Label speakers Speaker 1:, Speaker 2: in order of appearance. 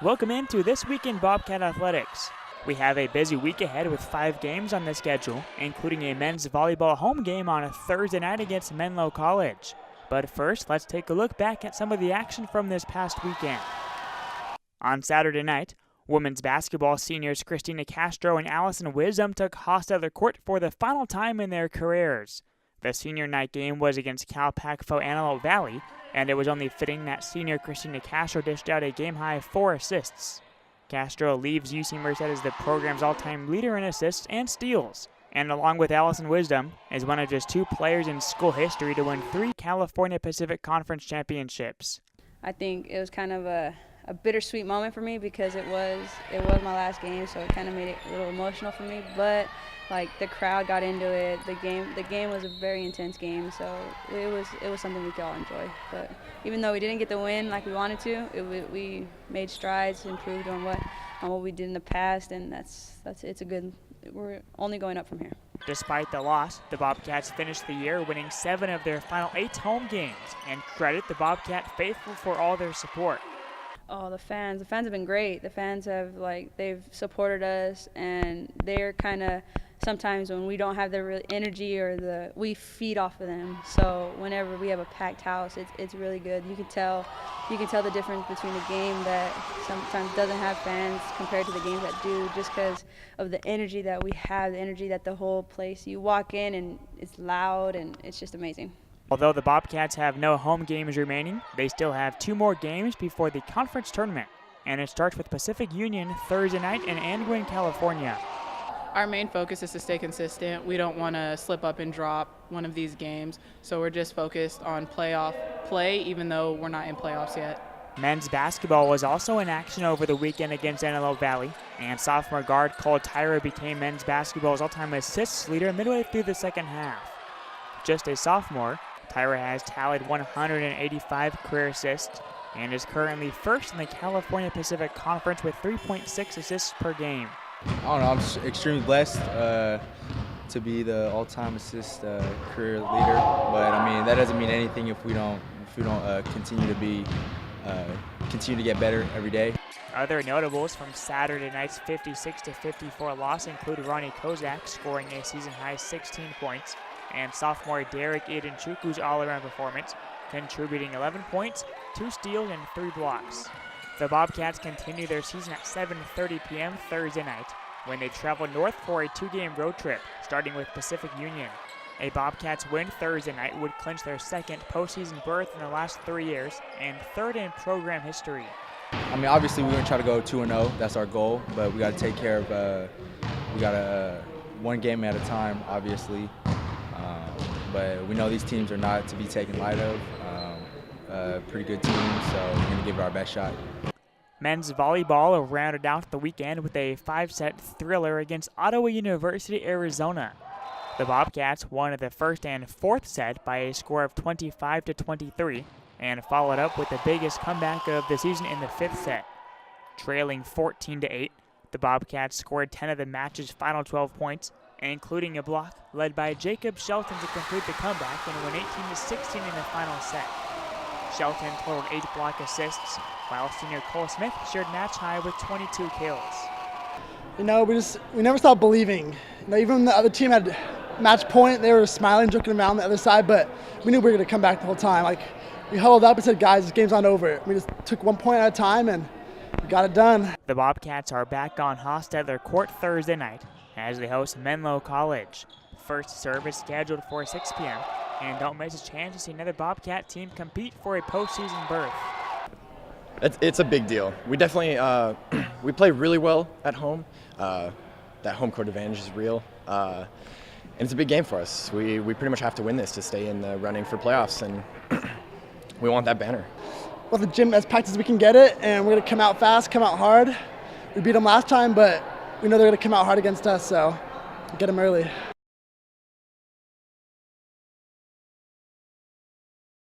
Speaker 1: Welcome into This Week in Bobcat Athletics. We have a busy week ahead with 5 games on the schedule, including a men's volleyball home game on a Thursday night against Menlo College. But first, let's take a look back at some of the action from this past weekend. On Saturday night, women's basketball seniors Christina Castro and Allison Wisdom took Hostetler Court for the final time in their careers. The senior night game was against Cal Pac Foe Antelope Valley, and it was only fitting that senior Christina Castro dished out a game-high 4 assists. Castro leaves UC Merced as the program's all-time leader in assists and steals, and along with Allison Wisdom, is one of just 2 players in school history to win 3 California Pacific Conference championships.
Speaker 2: I think it was kind of a bittersweet moment for me because it was my last game, so it kind of made it a little emotional for me. But like the crowd got into it, the game was a very intense game, so it was something we could all enjoy. But even though we didn't get the win like we wanted to, we made strides, improved on what we did in the past, and we're only going up from here.
Speaker 1: Despite the loss, the Bobcats finished the year winning 7 of their final 8 home games, and credit the Bobcat faithful for all their support.
Speaker 2: Oh, the fans have been great. The fans they've supported us, and they're kind of, sometimes when we don't have the real energy we feed off of them. So whenever we have a packed house, it's really good. You can tell the difference between a game that sometimes doesn't have fans compared to the games that do, just because of the energy that we have, the energy that the whole place, you walk in and it's loud and it's just amazing.
Speaker 1: Although the Bobcats have no home games remaining, they still have 2 more games before the conference tournament, and it starts with Pacific Union Thursday night in Angwin, California.
Speaker 3: Our main focus is to stay consistent. We don't want to slip up and drop one of these games, so we're just focused on playoff play, even though we're not in playoffs yet.
Speaker 1: Men's basketball was also in action over the weekend against Antelope Valley, and sophomore guard Cole Taira became men's basketball's all-time assists leader midway through the second half. Just a sophomore, Taira has tallied 185 career assists and is currently first in the California Pacific Conference with 3.6 assists per game.
Speaker 4: I don't know, I'm just extremely blessed to be the all-time assist career leader, but I mean that doesn't mean anything if we don't continue to get better every day.
Speaker 1: Other notables from Saturday night's 56-54 loss include Ronnie Kozak scoring a season-high 16 points, and sophomore Derek Idenchukwu's all-around performance, contributing 11 points, 2 steals, and 3 blocks. The Bobcats continue their season at 7:30 p.m. Thursday night when they travel north for a 2-game road trip, starting with Pacific Union. A Bobcats win Thursday night would clinch their 2nd postseason berth in the last 3 years and 3rd in program history.
Speaker 4: I mean, obviously we're going to try to go 2-0. That's our goal, but we got to take care of one game at a time, obviously. But we know these teams are not to be taken light of. Pretty good team, so we're going to give it our best shot.
Speaker 1: Men's volleyball rounded out the weekend with a 5-set thriller against Ottawa University, Arizona. The Bobcats won the first and 4th set by a score of 25-23 and followed up with the biggest comeback of the season in the 5th set. Trailing 14-8, the Bobcats scored 10 of the match's final 12 points, including a block led by Jacob Shelton to complete the comeback and win 18-16 in the final set. Shelton totaled 8 block assists, while senior Cole Smith shared match high with 22 kills.
Speaker 5: You know, we never stopped believing. You know, even when the other team had match point, they were smiling, joking around on the other side, but we knew we were going to come back the whole time. Like, we huddled up and said, guys, this game's not over. We just took 1 point at a time and we got it done.
Speaker 1: The Bobcats are back on Hostetler Court Thursday night as they host Menlo College. First serve is scheduled for 6 p.m. and don't miss a chance to see another Bobcat team compete for a postseason berth.
Speaker 6: It's a big deal. We definitely we play really well at home. That home court advantage is real, and it's a big game for us. We pretty much have to win this to stay in the running for playoffs, and we want that banner.
Speaker 5: Well, the gym as packed as we can get it, and we're going to come out fast, come out hard. We beat them last time, but we know they're going to come out hard against us, so get them early.